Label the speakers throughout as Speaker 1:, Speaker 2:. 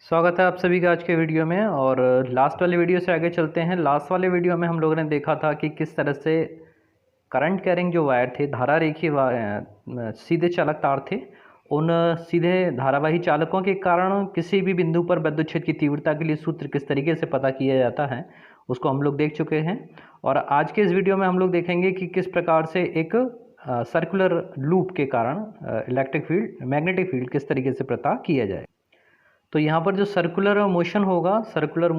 Speaker 1: स्वागत है आप सभी का आज के वीडियो में। और लास्ट वाले वीडियो से आगे चलते हैं। लास्ट वाले वीडियो में हम लोगों ने देखा था कि किस तरह से करंट कैरिंग जो वायर थे, धारा रेखीय सीधे चालक तार थे, उन सीधे धारावाही चालकों के कारण किसी भी बिंदु पर विद्युत क्षेत्र की तीव्रता के लिए सूत्र किस तरीके से पता किया जाता है उसको हम लोग देख चुके हैं। और आज के इस वीडियो में हम लोग देखेंगे कि किस प्रकार से एक सर्कुलर लूप के कारण इलेक्ट्रिक फील्ड, मैग्नेटिक फील्ड किस तरीके से पता किया जाए। तो यहाँ पर जो सर्कुलर मोशन होगा, सर्कुलर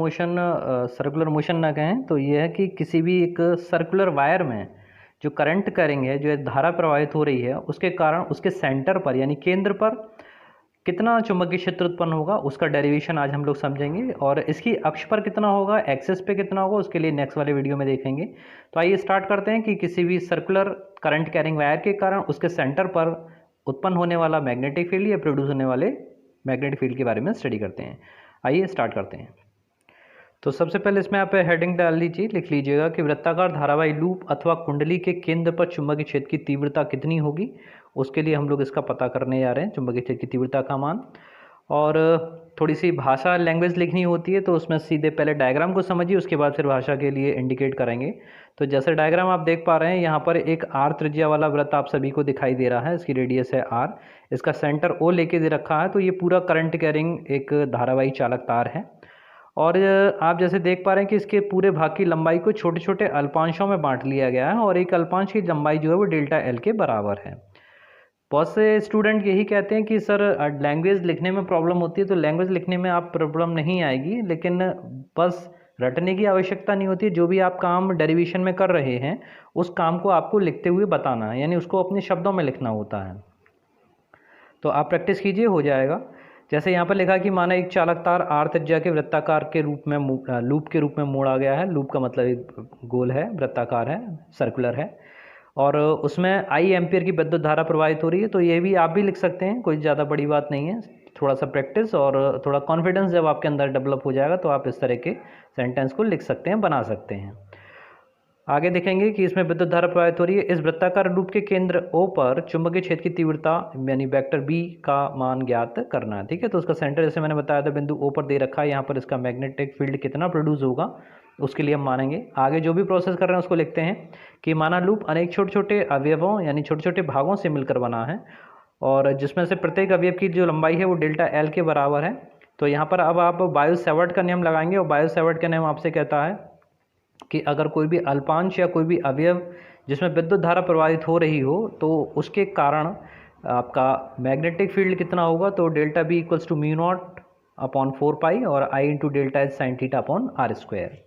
Speaker 1: मोशन ना कहें तो ये है कि किसी भी एक सर्कुलर वायर में जो करंट कैरिंग है, जो धारा प्रवाहित हो रही है, उसके कारण उसके सेंटर पर यानी केंद्र पर कितना चुंबकीय क्षेत्र उत्पन्न होगा, उसका डेरिवेशन आज हम लोग समझेंगे। और इसकी अक्ष पर कितना होगा, एक्सिस पे कितना होगा, उसके लिए नेक्स्ट वाले वीडियो में देखेंगे। तो आइए स्टार्ट करते हैं कि किसी भी सर्कुलर करंट कैरिंग वायर के कारण उसके सेंटर पर उत्पन्न होने वाला मैग्नेटिक फील्ड या प्रोड्यूस होने वाले मैग्नेटिक फील्ड के बारे में स्टडी करते हैं। आइए स्टार्ट करते हैं। तो सबसे पहले इसमें आप हेडिंग डाल लीजिए, लिख लीजिएगा कि वृत्ताकार धारावाही लूप अथवा कुंडली के केंद्र पर चुंबकीय क्षेत्र की तीव्रता कितनी होगी। उसके लिए हम लोग इसका पता करने जा रहे हैं, चुंबकीय क्षेत्र की तीव्रता का मान। और थोड़ी सी भाषा लैंग्वेज लिखनी होती है तो उसमें सीधे पहले डायग्राम को समझिए, उसके बाद फिर भाषा के लिए इंडिकेट करेंगे। तो जैसे डायग्राम आप देख पा रहे हैं, यहाँ पर एक आर त्रिज्या वाला वृत्त आप सभी को दिखाई दे रहा है, इसकी रेडियस है आर, इसका सेंटर ओ लेके दे रखा है। तो ये पूरा करंट कैरिंग एक धारावाही चालक तार है। और आप जैसे देख पा रहे हैं कि इसके पूरे भाग की लंबाई को छोटे छोटे अल्पांशों में बांट लिया गया है और एक अल्पांश की लंबाई जो है वो डेल्टा एल के बराबर है। बहुत से स्टूडेंट यही कहते हैं कि सर लैंग्वेज लिखने में प्रॉब्लम होती है। तो लैंग्वेज लिखने में आप प्रॉब्लम नहीं आएगी, लेकिन बस रटने की आवश्यकता नहीं होती है। जो भी आप काम डेरिवेशन में कर रहे हैं उस काम को आपको लिखते हुए बताना है, यानी उसको अपने शब्दों में लिखना होता है। तो आप प्रैक्टिस कीजिए, हो जाएगा। जैसे यहाँ पर लिखा कि माना एक चालक तार आर त्रिज्या के वृत्ताकार के रूप में लूप के रूप में मोड़ा गया है। लूप का मतलब एक गोल है, वृत्ताकार है, सर्कुलर है, और उसमें आई एम्पियर की विद्युत धारा प्रवाहित हो रही है। तो ये भी आप भी लिख सकते हैं, कोई ज़्यादा बड़ी बात नहीं है। थोड़ा सा प्रैक्टिस और थोड़ा कॉन्फिडेंस जब आपके अंदर डेवलप हो जाएगा तो आप इस तरह के सेंटेंस को लिख सकते हैं, बना सकते हैं। आगे देखेंगे कि इसमें विद्युत धारा प्रवाहित हो रही है। इस वृत्ताकार लूप के केंद्र O पर चुंबकीय क्षेत्र की तीव्रता यानी वेक्टर B का मान ज्ञात करना है। ठीक है, तो उसका सेंटर जैसे मैंने बताया था बिंदु O पर दे रखा है। यहाँ पर इसका मैग्नेटिक फील्ड कितना प्रोड्यूस होगा उसके लिए हम मानेंगे। आगे जो भी प्रोसेस कर रहे हैं उसको लिखते हैं कि माना लूप अनेक छोटे छोटे अवयवों यानी छोटे छोटे भागों से मिलकर बना है और जिसमें से प्रत्येक अवयव की जो लंबाई है वो डेल्टा एल के बराबर है। तो यहाँ पर अब आप बायो सेवर्ट का नियम लगाएंगे और बायो सेवर्ट का नियम आपसे कहता है कि अगर कोई भी अल्पांश या कोई भी अवयव जिसमें विद्युत धारा प्रवाहित हो रही हो तो उसके कारण आपका मैग्नेटिक फील्ड कितना होगा। तो delta B equals to mu naught upon 4 pi और I into delta H sine theta upon R square.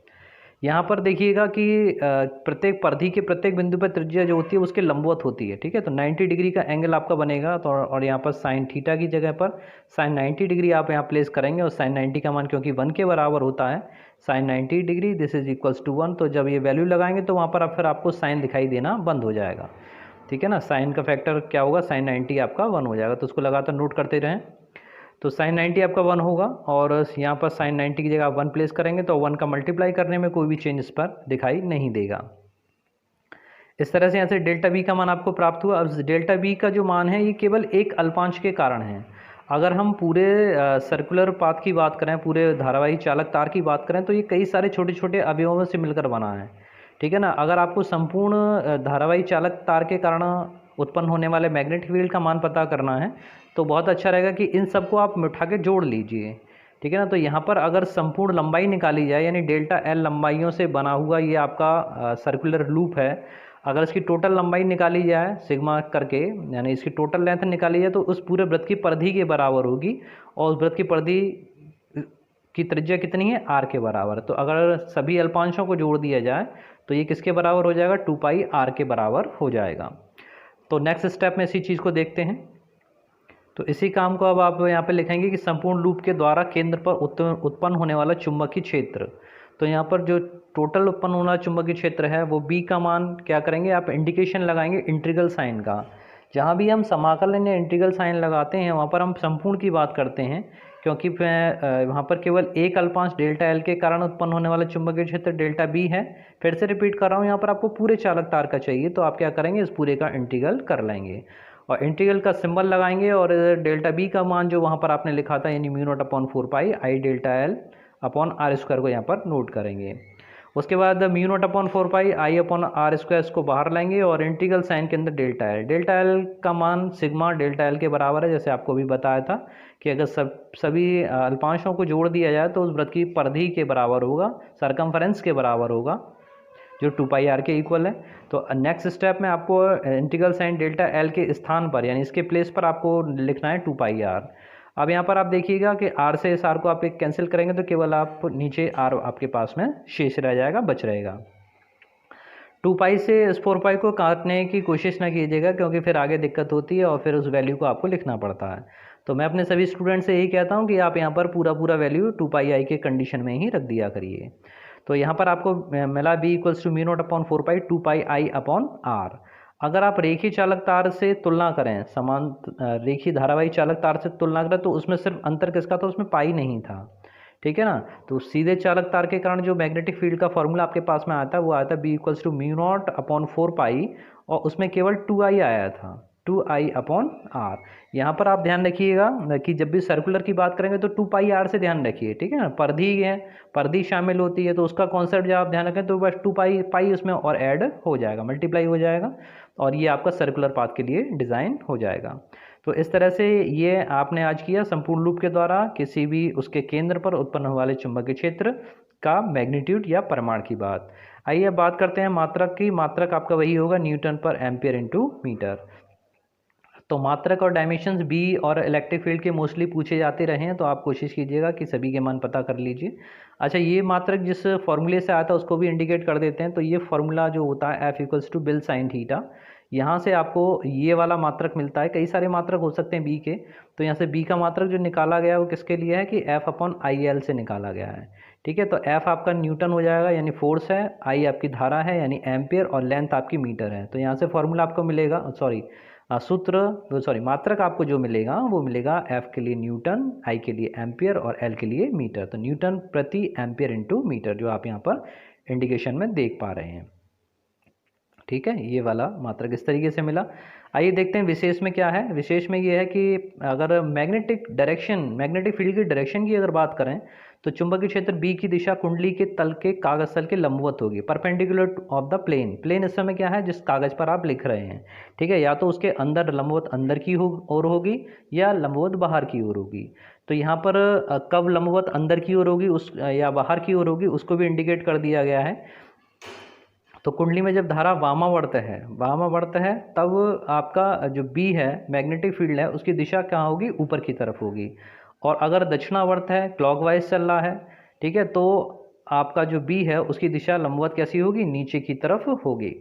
Speaker 1: यहाँ पर देखिएगा कि प्रत्येक परिधि के प्रत्येक बिंदु पर त्रिज्या जो होती है उसके लंबवत होती है। ठीक है, तो 90 डिग्री का एंगल आपका बनेगा। तो और यहाँ पर साइन थीटा की जगह पर साइन 90 डिग्री आप यहाँ प्लेस करेंगे और साइन 90 का मान क्योंकि 1 के बराबर होता है, sine 90 degree this is equals to 1। तो जब ये वैल्यू लगाएंगे तो वहाँ पर फिर आपको साइन दिखाई देना बंद हो जाएगा। ठीक है ना, साइन का फैक्टर क्या होगा, साइन 90 आपका 1 हो जाएगा। तो उसको लगातार नोट करते रहें। तो साइन 90 आपका 1 होगा और यहाँ पर साइन 90 की जगह आप 1 प्लेस करेंगे तो 1 का मल्टीप्लाई करने में कोई भी चेंज इस पर दिखाई नहीं देगा। इस तरह से यहाँ से डेल्टा बी का मान आपको प्राप्त हुआ। अब डेल्टा बी का जो मान है ये केवल एक अल्पांश के कारण है। अगर हम पूरे सर्कुलर पाथ की बात करें, पूरे धारावाही चालक तार की बात करें तो ये कई सारे छोटे छोटे अवयवों से मिलकर बना है। ठीक है ना, अगर आपको संपूर्ण धारावाही चालक तार के कारण उत्पन्न होने वाले मैग्नेटिक फील्ड का मान पता करना है तो बहुत अच्छा रहेगा कि इन सबको आप उठा के जोड़ लीजिए। ठीक है ना, तो यहाँ पर अगर संपूर्ण लंबाई निकाली जाए यानी डेल्टा एल लंबाइयों से बना हुआ ये आपका सर्कुलर लूप है, अगर इसकी टोटल लंबाई निकाली जाए सिग्मा करके यानी इसकी टोटल लेंथ निकाली जाए तो उस पूरे वृत्त की परिधि के बराबर होगी और उस वृत्त की परिधि की त्रिज्या कितनी है, आर के बराबर। तो अगर सभी अल्पांशों को जोड़ दिया जाए तो ये किसके बराबर हो जाएगा, 2 पाई आर के बराबर हो जाएगा। तो नेक्स्ट स्टेप में इसी चीज़ को देखते हैं। तो इसी काम को अब आप यहाँ पे लिखेंगे कि संपूर्ण लूप के द्वारा केंद्र पर उत्पन्न होने वाला चुंबकीय क्षेत्र। तो यहाँ पर जो टोटल उत्पन्न होने वाला चुंबकीय क्षेत्र है वो बी का मान क्या करेंगे, आप इंडिकेशन लगाएंगे इंटीग्रल साइन का। जहाँ भी हम समाकलन या इंटीग्रल साइन लगाते हैं वहाँ पर हम संपूर्ण की बात करते हैं, क्योंकि वहाँ पर केवल एक अल्पांश डेल्टा एल के कारण उत्पन्न होने वाला चुंबकीय क्षेत्र डेल्टा बी है। फिर से रिपीट कर रहा हूँ, यहाँ पर आपको पूरे चालक तार का चाहिए तो आप क्या करेंगे, इस पूरे का इंटीग्रल कर लेंगे। और इंटीग्रल का सिंबल लगाएंगे और डेल्टा बी का मान जो वहाँ पर आपने लिखा था यानी mu naught upon 4 pi I delta L upon R square को यहाँ पर नोट करेंगे। उसके बाद mu naught upon 4 pi I upon R square को बाहर लाएंगे और इंटीग्रल साइन के अंदर डेल्टा एल का मान सिग्मा डेल्टा एल के बराबर है। जैसे आपको भी बताया था कि अगर सभी अल्पांशों को जोड़ दिया जाए तो उस वृत्त की परिधि के बराबर होगा, सरकमफेरेंस के बराबर होगा, जो 2 पाई आर के इक्वल है। तो नेक्स्ट स्टेप में आपको इंटीग्रल साइन डेल्टा एल के स्थान पर यानी इसके प्लेस पर आपको लिखना है 2 पाई आर। अब यहाँ पर आप देखिएगा कि आर से इस आर को आप एक कैंसिल करेंगे तो केवल आप नीचे आर आपके पास में शेष रह जाएगा, बच रहेगा। 2 पाई से इस 4 पाई को काटने की कोशिश ना कीजिएगा क्योंकि फिर आगे दिक्कत होती है और फिर उस वैल्यू को आपको लिखना पड़ता है। तो मैं अपने सभी स्टूडेंट से यही कहता हूँ कि आप यहाँ पर पूरा वैल्यू 2 पाई आई के कंडीशन में ही रख दिया करिए। तो यहाँ पर आपको मिला B equals to mu naught upon 4 pi 2 pi I upon R. अगर आप रेखीय चालक तार से तुलना करें, समान रेखीय धारावाही चालक तार से तुलना करें तो उसमें सिर्फ अंतर किसका था, उसमें पाई नहीं था, ठीक है ना। तो सीधे चालक तार के कारण जो मैग्नेटिक फील्ड का फॉर्मूला आपके पास में आता है वो आया था B equals to mu naught upon 4 pi और उसमें केवल 2 आई आया था, 2 आई अपॉन आर। यहाँ पर आप ध्यान रखिएगा कि जब भी सर्कुलर की बात करेंगे तो 2 पाई आर से ध्यान रखिए, ठीक है ना। परिधि है, परिधि शामिल होती है तो उसका कॉन्सेप्ट जब आप ध्यान रखें तो बस 2 पाई उसमें और ऐड हो जाएगा, मल्टीप्लाई हो जाएगा और ये आपका सर्कुलर पाथ के लिए डिज़ाइन हो जाएगा। तो इस तरह से ये आपने आज किया संपूर्ण लूप के द्वारा किसी भी उसके केंद्र पर उत्पन्न होने वाले चुंबकीय क्षेत्र का मैग्नीट्यूड या परिमाण की बात। आइए अब बात करते हैं मात्रक की। मात्रक आपका वही होगा न्यूटन पर एम्पियर इंटू मीटर। तो मात्रक और डायमेंशंस बी और इलेक्ट्रिक फील्ड के मोस्टली पूछे जाते रहे हैं तो आप कोशिश कीजिएगा कि सभी के मान पता कर लीजिए। अच्छा, ये मात्रक जिस फॉर्मूले से आता है उसको भी इंडिकेट कर देते हैं। तो ये फॉर्मूला जो होता है F equals to BIL sine theta, यहाँ से आपको ये वाला मात्रक मिलता है। कई सारे मात्रक हो सकते हैं बी के, तो यहाँ से बी का मात्रक जो निकाला गया है वो किसके लिए है कि एफ अपॉन आई एल से निकाला गया है, ठीक है। तो एफ आपका न्यूटन हो जाएगा यानी फोर्स है, आई आपकी धारा है यानी एम्पियर और लेंथ आपकी मीटर है। तो यहाँ से फॉर्मूला आपको मिलेगा, मात्रक आपको जो मिलेगा वो मिलेगा एफ के लिए न्यूटन, आई के लिए एम्पियर और एल के लिए मीटर। तो न्यूटन प्रति एम्पियर इंटू मीटर जो आप यहाँ पर इंडिकेशन में देख पा रहे हैं, ठीक है। ये वाला मात्रक इस तरीके से मिला। आइए देखते हैं विशेष में क्या है। विशेष में ये है कि अगर मैग्नेटिक फील्ड की डायरेक्शन की अगर बात करें तो चुंबकीय क्षेत्र बी की दिशा कुंडली के तल के कागज तल के लंबवत होगी, परपेंडिकुलर ऑफ द प्लेन इस समय क्या है जिस कागज पर आप लिख रहे हैं, ठीक है। या तो उसके अंदर लंबवत अंदर की ओर होगी या लंबवत बाहर की ओर होगी। तो यहाँ पर कब लंबवत अंदर की ओर होगी उस या बाहर की ओर होगी उसको भी इंडिकेट कर दिया गया है। तो कुंडली में जब धारा वामावर्त है तब आपका जो बी है मैग्नेटिक फील्ड है उसकी दिशा कहाँ होगी, ऊपर की तरफ होगी। और अगर दक्षिणावर्त है, क्लॉकवाइज चल रहा है, ठीक है, तो आपका जो बी है उसकी दिशा लंबवत कैसी होगी, नीचे की तरफ होगी।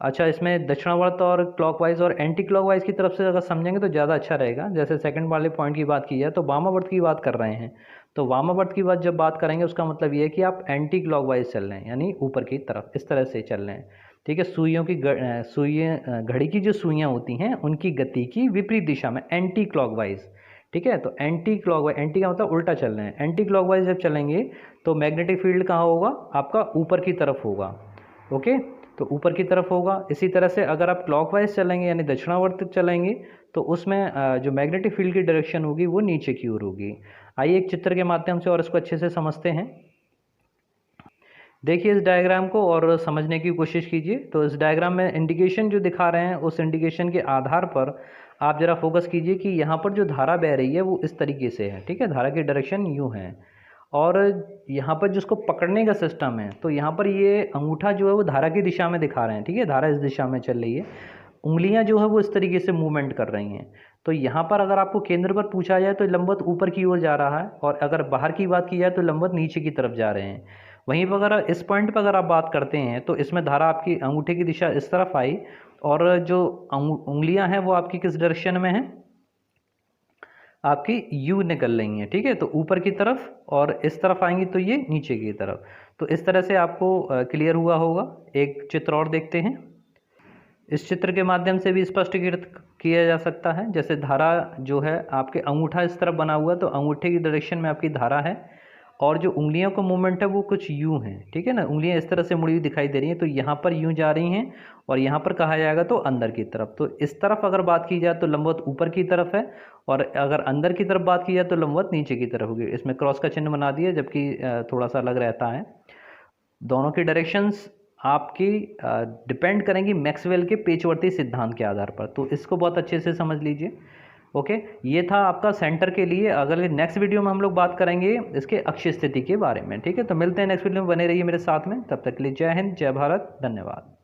Speaker 1: अच्छा, इसमें दक्षिणावर्त और क्लॉकवाइज और एंटी क्लॉकवाइज की तरफ से अगर समझेंगे तो ज़्यादा अच्छा रहेगा। जैसे सेकंड वाले पॉइंट की बात की जाए तो वामावर्त की बात कर रहे हैं, तो वामावर्त की बात जब बात करेंगे उसका मतलब ये है कि आप एंटी क्लॉकवाइज चल रहे हैं यानी ऊपर की तरफ इस तरह से चल रहे हैं, ठीक है। घड़ी की जो सुइयाँ होती हैं उनकी गति की विपरीत दिशा में एंटी क्लॉकवाइज, ठीक है। तो एंटी क्लॉकवाइज, एंटी का मतलब उल्टा चल रहे हैं। एंटी क्लॉकवाइज जब चलेंगे तो मैग्नेटिक फील्ड कहाँ होगा, आपका ऊपर की तरफ होगा, ओके, तो ऊपर की तरफ होगा। इसी तरह से अगर आप क्लॉकवाइज चलेंगे यानी दक्षिणावर्त चलेंगे तो उसमें जो मैग्नेटिक फील्ड की डायरेक्शन होगी वो नीचे की ओर होगी। आइए एक चित्र के माध्यम से और इसको अच्छे से समझते हैं। देखिए इस डायग्राम को और समझने की कोशिश कीजिए। तो इस डायग्राम में इंडिकेशन जो दिखा रहे हैं उस इंडिकेशन के आधार पर आप ज़रा फोकस कीजिए कि यहाँ पर जो धारा बह रही है वो इस तरीके से है, ठीक है। धारा की डायरेक्शन यूँ है और यहाँ पर जिसको पकड़ने का सिस्टम है तो यहाँ पर ये अंगूठा जो है वो धारा की दिशा में दिखा रहे हैं, ठीक है। धारा इस दिशा में चल रही है, उंगलियाँ जो है वो इस तरीके से मूवमेंट कर रही हैं। तो यहाँ पर अगर आपको केंद्र पर पूछा जाए तो लंबवत ऊपर की ओर जा रहा है और अगर बाहर की बात की जाए तो लंबवत नीचे की तरफ जा रहे हैं। वहीं पर अगर इस पॉइंट पर अगर आप बात करते हैं तो इसमें धारा आपकी अंगूठे की दिशा इस तरफ आई और जो उंगलियां हैं वो आपकी किस डायरेक्शन में हैं, आपकी यू निकल रही हैं, ठीक है। तो ऊपर की तरफ और इस तरफ आएंगी तो ये नीचे की तरफ। तो इस तरह से आपको क्लियर हुआ होगा। एक चित्र और देखते हैं। इस चित्र के माध्यम से भी स्पष्टीकृत किया जा सकता है। जैसे धारा जो है आपके अंगूठा इस तरफ बना हुआ है तो अंगूठे की डायरेक्शन में आपकी धारा है और जो उंगलियों का मूवमेंट है वो कुछ यूं है, ठीक है ना, उंगलियां इस तरह से मुड़ी हुई दिखाई दे रही हैं, तो यहाँ पर यूं जा रही हैं और यहाँ पर कहा जाएगा तो अंदर की तरफ। तो इस तरफ अगर बात की जाए तो लंबवत ऊपर की तरफ है, और अगर अंदर की तरफ बात की जाए तो लंबवत नीचे की तरफ होगी। इसमें क्रॉस का चिन्ह बना दिया, जबकि थोड़ा सा अलग रहता है। दोनों की डायरेक्शंस आपकी डिपेंड करेंगी मैक्सवेल के पेचवर्ती सिद्धांत के आधार पर, तो इसको बहुत अच्छे से समझ लीजिए। ओके, ये था आपका सेंटर के लिए। अगले नेक्स्ट वीडियो में हम लोग बात करेंगे इसके अक्षीय स्थिति के बारे में, ठीक है। तो मिलते हैं नेक्स्ट वीडियो में, बने रहिए मेरे साथ में, तब तक के लिए जय हिंद, जय भारत, धन्यवाद।